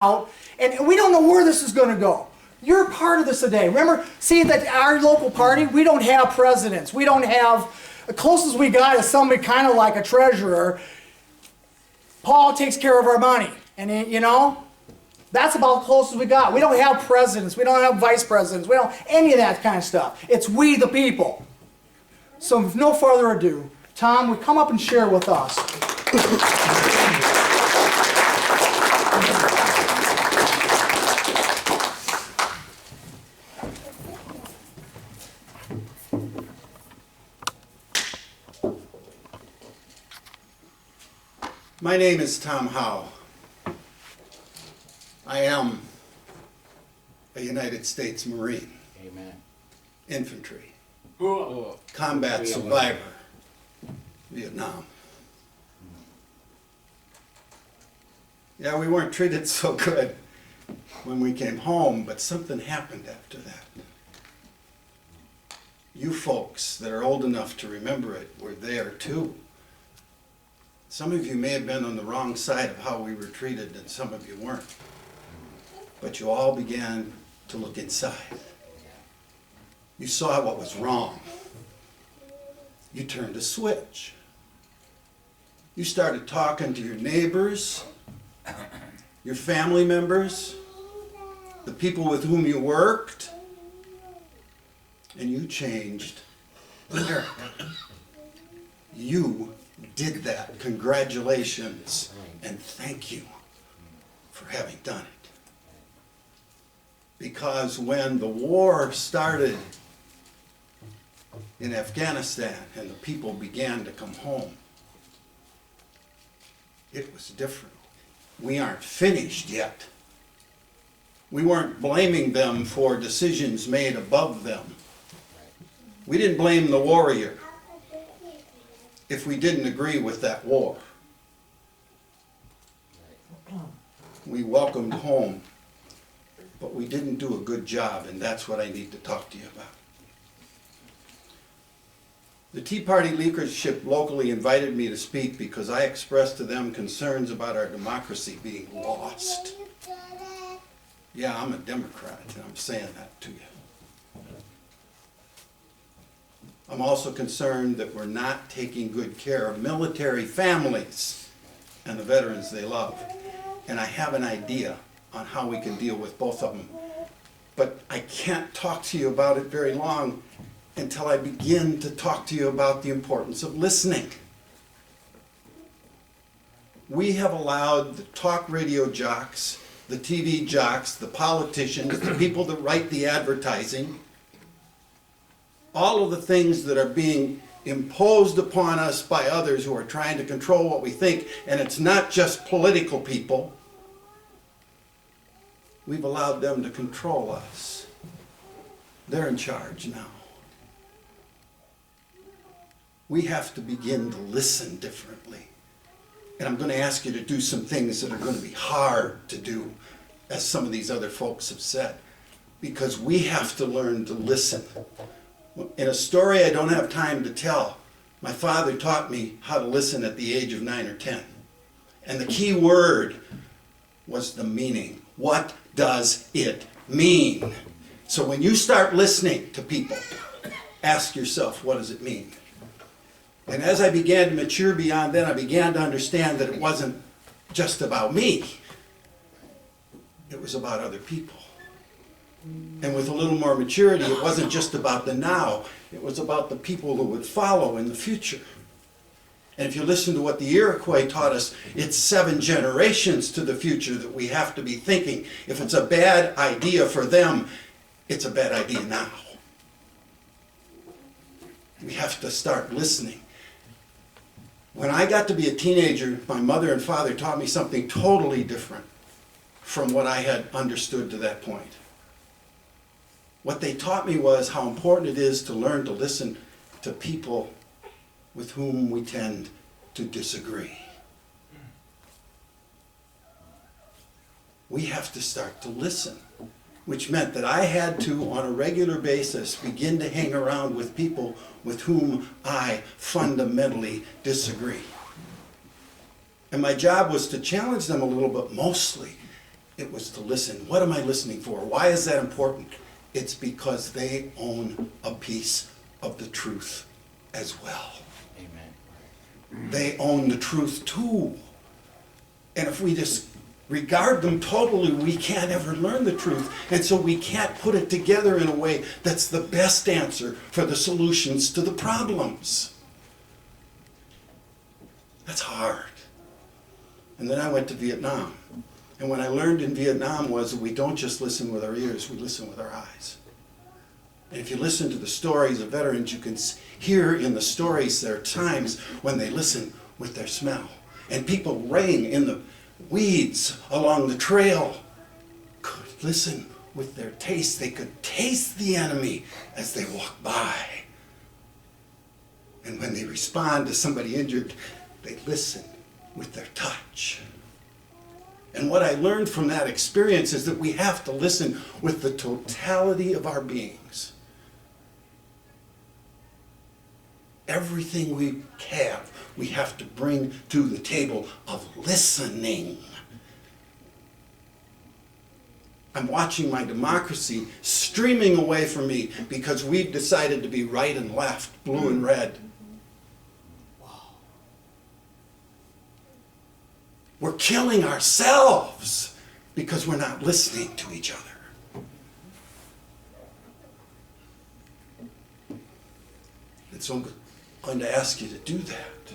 out, and we don't know where this is going to go. You're a part of this today. Remember, see that our local party, we don't have presidents. We don't have, the closest we got is somebody kind of like a treasurer. Paul takes care of our money, and you know, that's about the closest we got. We don't have presidents. We don't have vice presidents. We don't any of that kind of stuff. It's we the people. So with no further ado, Tom, would come up and share with us. My name is Tom Howe. I am a United States Marine. Amen. Infantry. Oh. Combat survivor. Vietnam. Yeah, we weren't treated so good when we came home, but something happened after that. You folks that are old enough to remember it were there too. Some of you may have been on the wrong side of how we were treated, and some of you weren't. But you all began to look inside. You saw what was wrong. You turned a switch. You started talking to your neighbors, your family members, the people with whom you worked, and you changed America. You did that. Congratulations and thank you for having done it. Because when the war started in Afghanistan and the people began to come home, it was different. We aren't finished yet. We weren't blaming them for decisions made above them. We didn't blame the warrior if we didn't agree with that war. We welcomed home, but we didn't do a good job, and that's what I need to talk to you about. The Tea Party leadership locally invited me to speak because I expressed to them concerns about our democracy being lost. Yeah, I'm a Democrat, and I'm saying that to you. I'm also concerned that we're not taking good care of military families and the veterans they love. And I have an idea on how we can deal with both of them. But I can't talk to you about it very long until I begin to talk to you about the importance of listening. We have allowed the talk radio jocks, the TV jocks, the politicians, the people that write the advertising, all of the things that are being imposed upon us by others who are trying to control what we think, and it's not just political people. We've allowed them to control us. They're in charge now. We have to begin to listen differently. And I'm going to ask you to do some things that are going to be hard to do, as some of these other folks have said, because we have to learn to listen. In a story I don't have time to tell, my father taught me how to listen at the age of 9 or 10. And the key word was the meaning. What does it mean? So when you start listening to people, ask yourself, what does it mean? And as I began to mature beyond that, I began to understand that it wasn't just about me. It was about other people. And with a little more maturity, it wasn't just about the now. It was about the people who would follow in the future. And if you listen to what the Iroquois taught us, it's 7 generations to the future that we have to be thinking. If it's a bad idea for them, it's a bad idea now. We have to start listening. When I got to be a teenager, my mother and father taught me something totally different from what I had understood to that point. What they taught me was how important it is to learn to listen to people with whom we tend to disagree. We have to start to listen, which meant that I had to, on a regular basis, begin to hang around with people with whom I fundamentally disagree. And my job was to challenge them a little bit, mostly It was to listen. What am I listening for? Why is that important? It's because they own a piece of the truth as well. Amen. They own the truth too. And if we just regard them totally, we can't ever learn the truth. And so we can't put it together in a way that's the best answer for the solutions to the problems. That's hard. And then I went to Vietnam. And what I learned in Vietnam was that we don't just listen with our ears, we listen with our eyes. And if you listen to the stories of veterans, you can hear in the stories there are times when they listen with their smell. And people laying in the weeds along the trail could listen with their taste. They could taste the enemy as they walk by. And when they respond to somebody injured, they listen with their touch. And what I learned from that experience is that we have to listen with the totality of our beings. Everything we have, we have to bring to the table of listening. I'm watching my democracy streaming away from me because we've decided to be right and left, blue and red. We're killing ourselves because we're not listening to each other. And so I'm going to ask you to do that.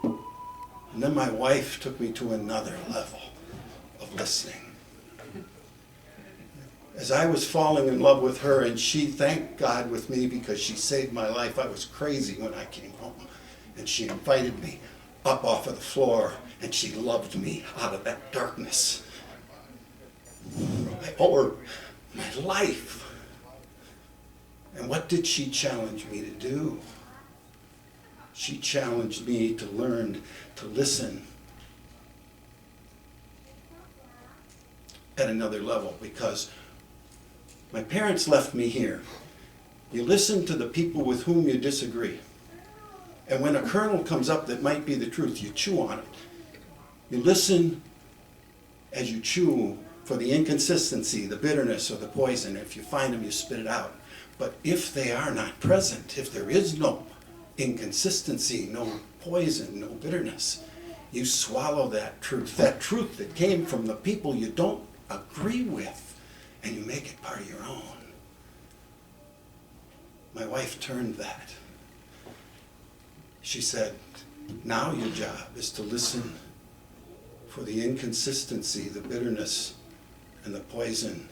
And then my wife took me to another level of listening. As I was falling in love with her, and she thanked God with me because she saved my life. I was crazy when I came home. And she invited me up off of the floor, and she loved me out of that darkness. I owe her my life. And what did she challenge me to do? She challenged me to learn to listen at another level, because my parents left me here. You listen to the people with whom you disagree. And when a kernel comes up that might be the truth, you chew on it. You listen as you chew for the inconsistency, the bitterness, or the poison. If you find them, you spit it out. But if they are not present, if there is no inconsistency, no poison, no bitterness, you swallow that truth that came from the people you don't agree with, and you make it part of your own. My wife turned that. She said, now your job is to listen for the inconsistency, the bitterness, and the poison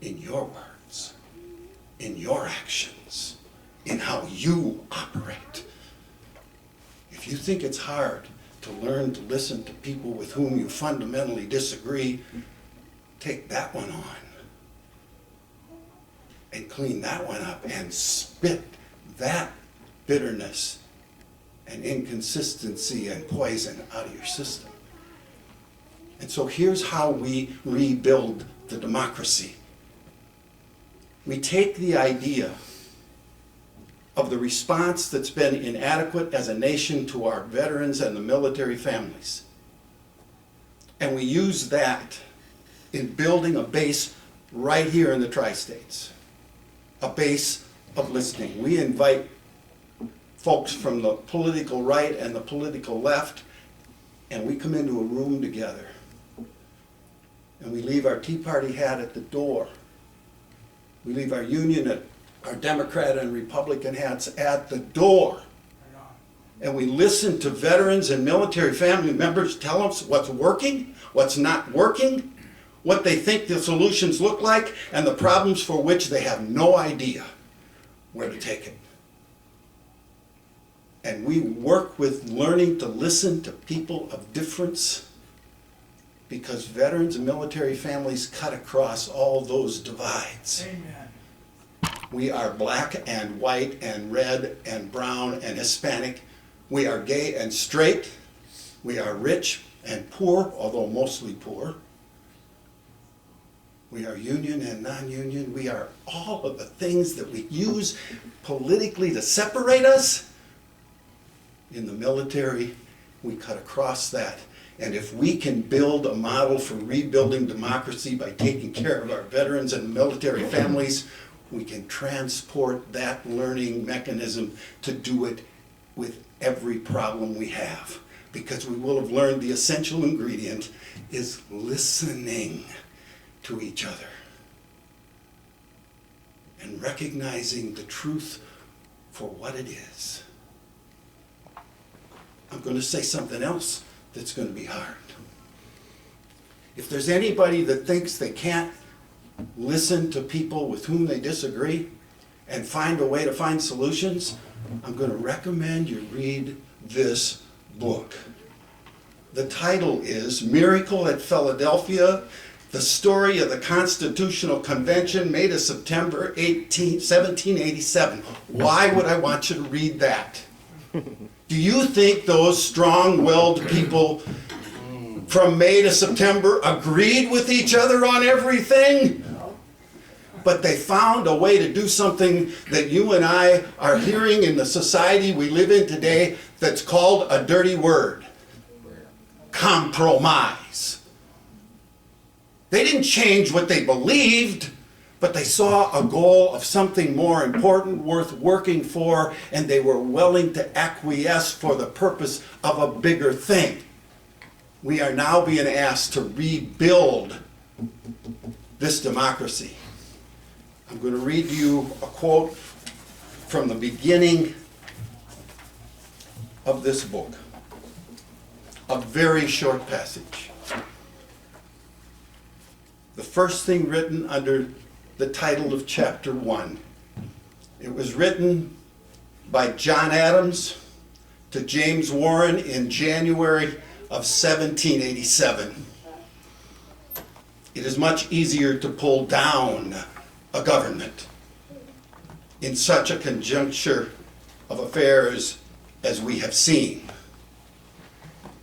in your words, in your actions, in how you operate. If you think it's hard to learn to listen to people with whom you fundamentally disagree, take that one on and clean that one up and spit that bitterness and inconsistency and poison out of your system. And so here's how we rebuild the democracy. We take the idea of the response that's been inadequate as a nation to our veterans and the military families, and we use that in building a base right here in the tri-states, a base of listening. We invite folks from the political right and the political left, and we come into a room together, and we leave our Tea Party hat at the door. We leave our union, our Democrat and Republican hats at the door. And we listen to veterans and military family members tell us what's working, what's not working, what they think the solutions look like, and the problems for which they have no idea where to take it. And we work with learning to listen to people of difference, because veterans and military families cut across all those divides. Amen. We are black and white and red and brown and Hispanic. We are gay and straight. We are rich and poor, although mostly poor. We are union and non-union. We are all of the things that we use politically to separate us. In the military, we cut across that And if we can build a model for rebuilding democracy by taking care of our veterans and military families, we can transport that learning mechanism to do it with every problem we have. Because we will have learned the essential ingredient is listening to each other and recognizing the truth for what it is. I'm going to say something else that's going to be hard. If there's anybody that thinks they can't listen to people with whom they disagree and find a way to find solutions, I'm going to recommend you read this book. The title is Miracle at Philadelphia, the story of the Constitutional Convention made of September 1787. Why would I want you to read that? Do you think those strong-willed people from May to September agreed with each other on everything? But they found a way to do something that you and I are hearing in the society we live in today that's called a dirty word. Compromise. They didn't change what they believed, but they saw a goal of something more important, worth working for, and they were willing to acquiesce for the purpose of a bigger thing. We are now being asked to rebuild this democracy. I'm going to read you a quote from the beginning of this book. A very short passage. The first thing written under the title of chapter 1. It was written by John Adams to James Warren in January of 1787. It is much easier to pull down a government in such a conjuncture of affairs as we have seen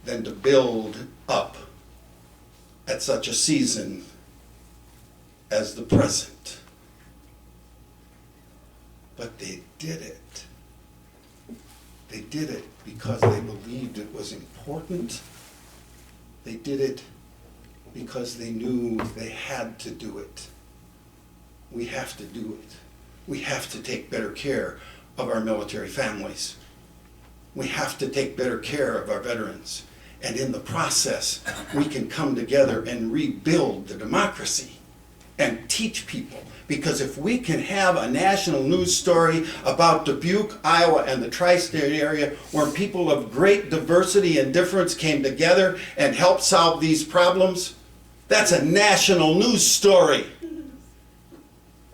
than to build up at such a season as the present. But they did it. They did it because they believed it was important. They did it because they knew they had to do it. We have to do it. We have to take better care of our military families. We have to take better care of our veterans. And in the process, we can come together and rebuild the democracy and teach people. Because if we can have a national news story about Dubuque, Iowa, and the tri-state area where people of great diversity and difference came together and helped solve these problems, that's a national news story.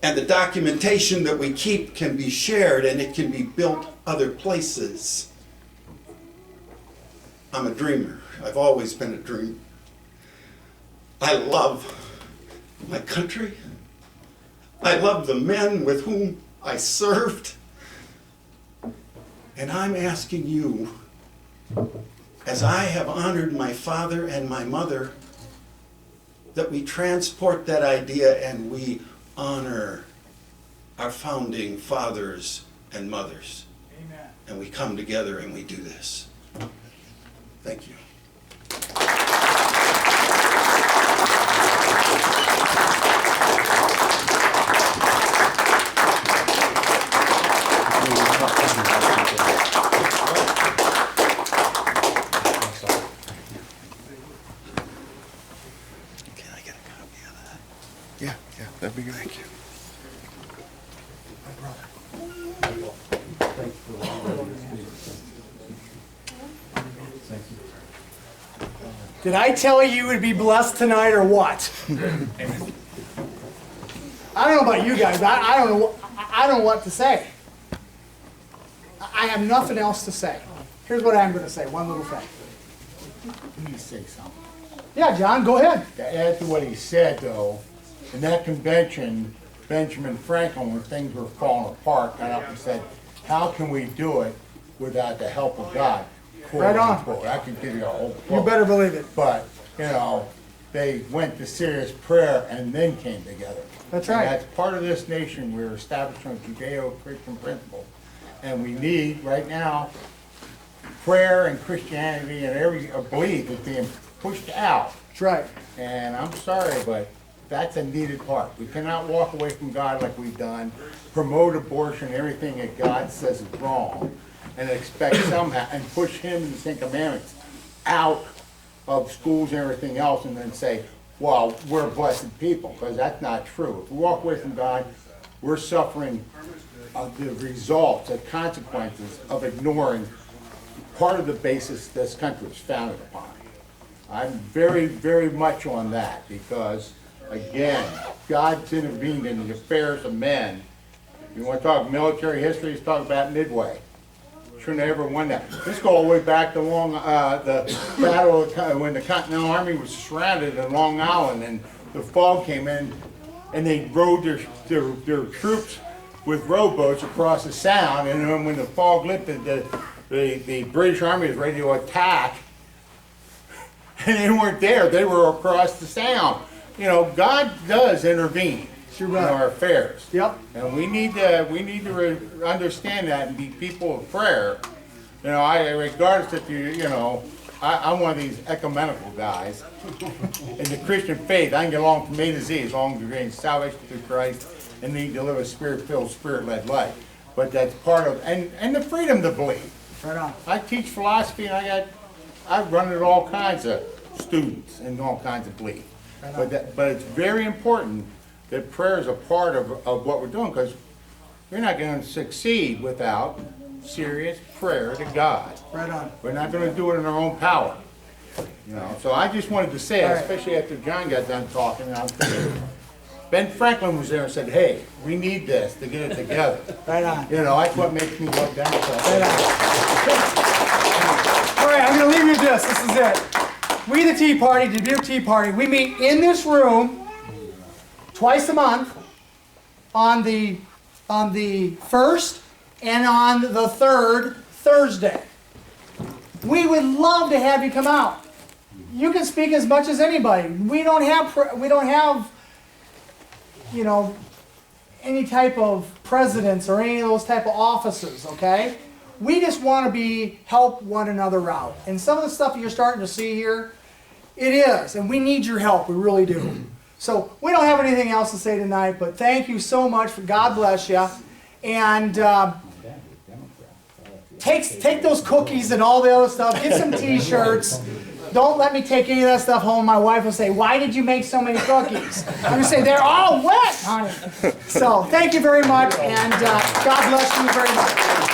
And the documentation that we keep can be shared and it can be built other places. I'm a dreamer. I've always been a dreamer. I love my country. I love the men with whom I served. And I'm asking you, as I have honored my father and my mother, that we transport that idea and we honor our founding fathers and mothers. Amen. And we come together and we do this. Thank you. Can I get a copy of that? Yeah, that'd be great. Thank you. Did I tell you would be blessed tonight or what? I don't know about you guys, but I don't know what to say. I have nothing else to say. Here's what I'm going to say, one little thing. Let me say something. Yeah, John, go ahead. To add to what he said, though, in that convention, Benjamin Franklin, when things were falling apart, got up and said, how can we do it without the help of God? Quote, Right on. unquote. I can give you a whole You quote. better believe it. But, they went to serious prayer and then came together. That's And right. that's part of this nation. We're established on Judeo-Christian principle. And we need, right now, prayer and Christianity and every belief is being pushed out. That's right. And I'm sorry, but that's a needed part. We cannot walk away from God like we've done, promote abortion, everything that God says is wrong, and expect somehow, and push Him and the Ten Commandments out of schools and everything else, and then say, well, we're blessed people, because that's not true. If we walk away from God, we're suffering the results, the consequences of ignoring part of the basis this country is founded upon. I'm very, very much on that, because, again, God's intervened in the affairs of men. You want to talk military history, let's talk about Midway. Shouldn't have ever won that. Let's go all the way back to the battle when the Continental Army was surrounded in Long Island, and the fog came in, and they rowed their troops with rowboats across the Sound, and then when the fog lifted, the British Army was ready to attack, and they weren't there. They were across the Sound. You know, God does intervene in our affairs. Yep. And we need to understand that and be people of prayer. You know, regardless if I'm one of these ecumenical guys. In the Christian faith, I can get along from A to Z as long as we're getting salvation through Christ and need to live a spirit-filled, spirit-led life. But that's part of, and the freedom to believe. Right on. I teach philosophy, and I've run into all kinds of students and all kinds of belief. But it's very important that prayer is a part of what we're doing, because we're not going to succeed without serious prayer to God. Right on. We're not going to do it in our own power. You know, so I just wanted to say, All right. especially after John got done talking, and I was thinking, Ben Franklin was there and said, hey, we need this to get it together. Right on. You know, that's what makes me love Democrats. Right on. All right, I'm going to leave you with this. This is it. We, the Tea Party, Dubuque Tea Party, we meet in this room twice a month on the 1st and on the 3rd Thursday. We would love to have you come out. You can speak as much as anybody. We don't have any type of presidents or any of those type of offices, okay? We just want to help one another out. And some of the stuff that you're starting to see here, it is, and we need your help, we really do. So we don't have anything else to say tonight, but thank you so much. God bless you. And take those cookies and all the other stuff. Get some T-shirts. Don't let me take any of that stuff home. My wife will say, why did you make so many cookies? I'm going to say, they're all wet, honey. So thank you very much, and God bless you very much.